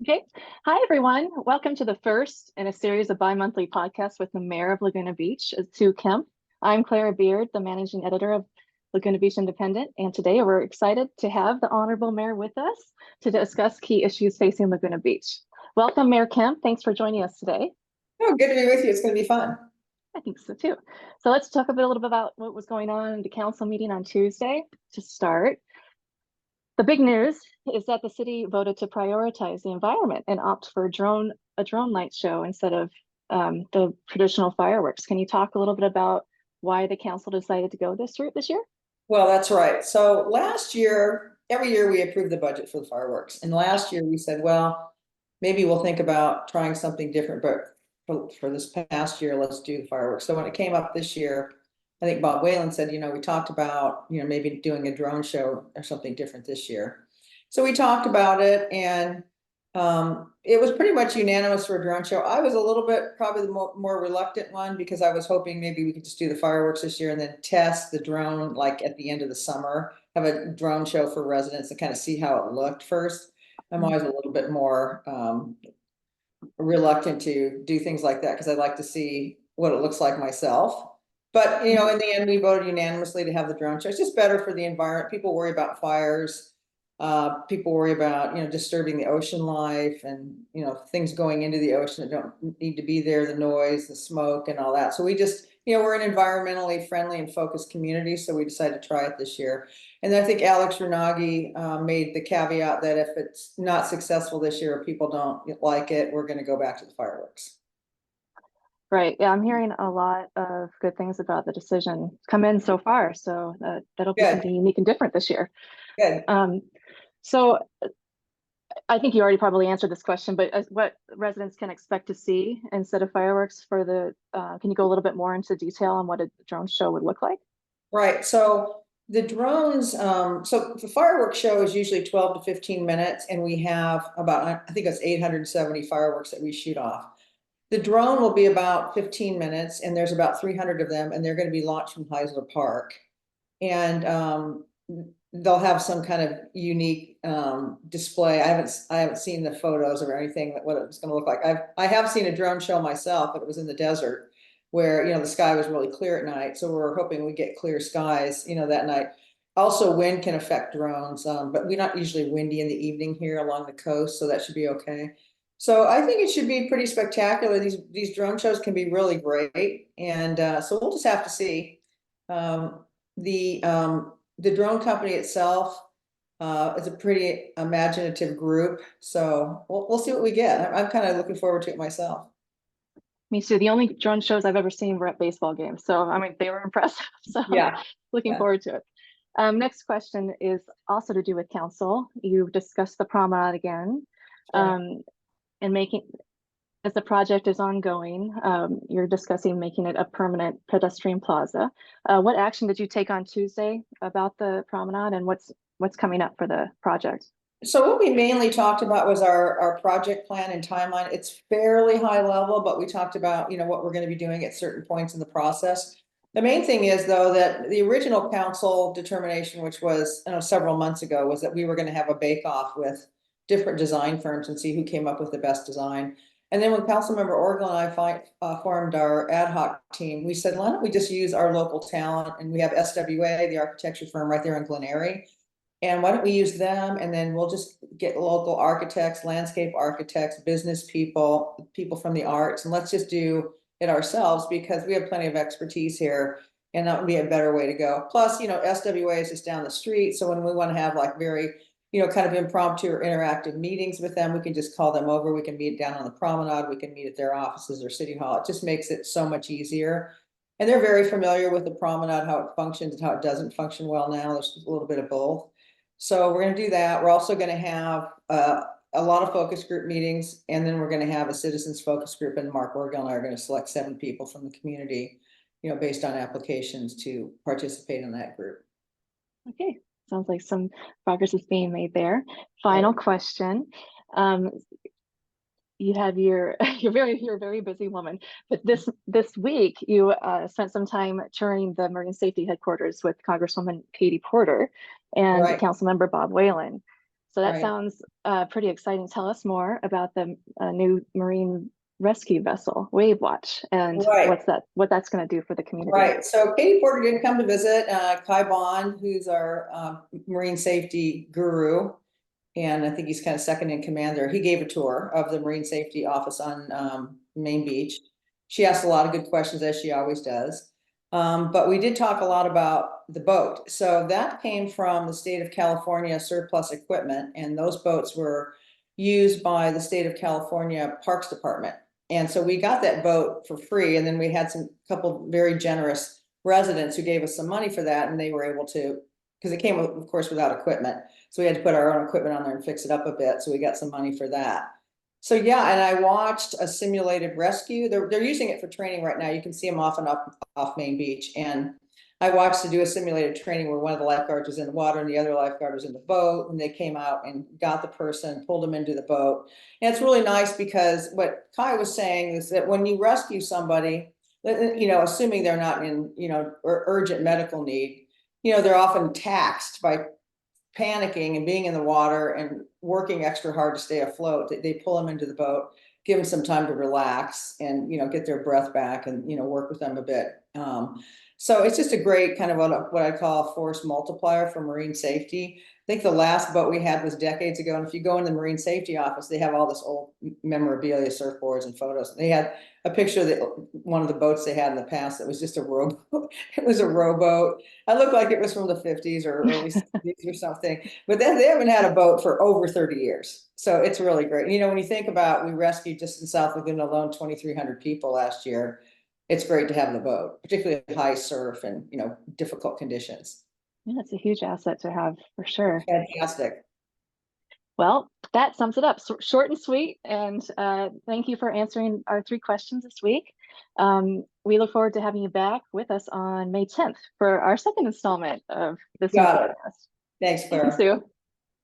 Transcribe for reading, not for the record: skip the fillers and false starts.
Okay. Hi, everyone. Welcome to the first in a series of bi-monthly podcasts with the Mayor of Laguna Beach, Sue Kempf. I'm Clara Beard, the managing editor of Laguna Beach Independent, and today we're excited to have the Honorable Mayor with us to discuss key issues facing Laguna Beach. Welcome, Mayor Kempf. Thanks for joining us today. Oh, good to be with you. It's going to be fun. I think so too. So let's talk a little bit about what was going on in the council meeting on Tuesday to start. The big news is that the city voted to prioritize the environment and opt for a drone light show instead of the traditional fireworks. Can you talk a little bit about why the council decided to go this route this year? Well, that's right. So last year, every year we approved the budget for the fireworks. And last year we said, well, maybe we'll think about trying something different, but for this past year, let's do the fireworks. So when it came up this year, I think Bob Whalen said, we talked about, maybe doing a drone show or something different this year. So we talked about it, and it was pretty much unanimous for a drone show. I was a little bit probably the more reluctant one because I was hoping maybe we could just do the fireworks this year and then test the drone like at the end of the summer, have a drone show for residents and kind of see how it looked first. I'm always a little bit more reluctant to do things like that because I'd like to see what it looks like myself. But, in the end, we voted unanimously to have the drone show. It's just better for the environment. People worry about fires. People worry about, disturbing the ocean life and, things going into the ocean that don't need to be there, the noise, the smoke and all that. So we just, we're an environmentally friendly and focused community. So we decided to try it this year. And I think Alex Renagi made the caveat that if it's not successful this year or people don't like it, we're going to go back to the fireworks. Right. Yeah, I'm hearing a lot of good things about the decision come in so far. So that'll be something unique and different this year. Good. So I think you already probably answered this question, but what residents can expect to see instead of fireworks for the, can you go a little bit more into detail on what a drone show would look like? Right. So the drones, so the fireworks show is usually 12 to 15 minutes, and we have about, I think it's 870 fireworks that we shoot off. The drone will be about 15 minutes, and there's about 300 of them, and they're going to be launched from Heisler Park. And they'll have some kind of unique display. I haven't seen the photos or anything what it's going to look like. I have seen a drone show myself, but it was in the desert where the sky was really clear at night. So we're hoping we get clear skies that night. Also, wind can affect drones, but we're not usually windy in the evening here along the coast, so that should be okay. So I think it should be pretty spectacular. These drone shows can be really great, and so we'll just have to see. The drone company itself is a pretty imaginative group, so we'll see what we get. I'm kind of looking forward to it myself. Me too. The only drone shows I've ever seen were at baseball games, so I mean they were impressive. So yeah, looking forward to it. Next question is also to do with council. You discussed the promenade again. And making, as the project is ongoing, you're discussing making it a permanent pedestrian plaza. What action did you take on Tuesday about the promenade, and what's coming up for the project? So what we mainly talked about was our project plan and timeline. It's fairly high level, but we talked about what we're going to be doing at certain points in the process. The main thing is, though, that the original council determination, which was several months ago, was that we were going to have a bake-off with different design firms and see who came up with the best design. And then when Councilmember Orgel and I formed our ad hoc team, we said, why don't we just use our local talent? And we have SWA, the architecture firm right there in Glenneyre. And why don't we use them? And then we'll just get local architects, landscape architects, business people, people from the arts, and let's just do it ourselves because we have plenty of expertise here. And that would be a better way to go. Plus, SWA is just down the street. So when we want to have like very kind of impromptu or interactive meetings with them, we can just call them over. We can meet down on the promenade. We can meet at their offices or city hall. It just makes it so much easier. And they're very familiar with the promenade, how it functions and how it doesn't function well now. There's a little bit of both. So we're going to do that. We're also going to have a lot of focus group meetings, and then we're going to have a citizens focus group, and Mark Orgel and I are going to select 7 people from the community, based on applications to participate in that group. Okay. Sounds like some progress is being made there. Final question. You have you're a very busy woman, but this week you spent some time touring the Marine Safety Headquarters with Congresswoman Katie Porter and Councilmember Bob Whalen. So that Right. sounds pretty exciting. Tell us more about the new marine rescue vessel, Wave Watch, and Right. what that's going to do for the community. Right. So Katie Porter did come to visit, Kai Bond, who's our marine safety guru. And I think he's kind of second in command there. He gave a tour of the marine safety office on Main Beach. She asked a lot of good questions, as she always does. But we did talk a lot about the boat. So that came from the state of California surplus equipment, and those boats were used by the state of California Parks Department. And so we got that boat for free, and then we had some couple very generous residents who gave us some money for that, and they were able to, because it came, of course, without equipment. So we had to put our own equipment on there and fix it up a bit. So we got some money for that. So yeah, and I watched a simulated rescue. They're using it for training right now. You can see them off and off Main Beach. And I watched to do a simulated training where one of the lifeguards was in the water and the other lifeguard was in the boat, and they came out and got the person, pulled them into the boat. And it's really nice because what Kai was saying is that when you rescue somebody, assuming they're not in, urgent medical need, they're often taxed by panicking and being in the water and working extra hard to stay afloat. They pull them into the boat, give them some time to relax and, get their breath back and, work with them a bit. So it's just a great kind of what I call a force multiplier for marine safety. I think the last boat we had was decades ago. And if you go in the marine safety office, they have all this old memorabilia, surfboards and photos. They had a picture that one of the boats they had in the past that was just a rowboat. It was a rowboat. It looked like it was from the 50s or early 60s or something. But then they haven't had a boat for over 30 years. So it's really great. When you think about, we rescued just in South Laguna alone 2,300 people last year. It's great to have the boat, particularly high surf and, difficult conditions. Yeah, it's a huge asset to have for sure. Fantastic. Well, that sums it up. Short and sweet. And thank you for answering our 3 questions this week. We look forward to having you back with us on May 10th for our second installment of this Got it. podcast. Thanks, Clara. Thank you, Sue.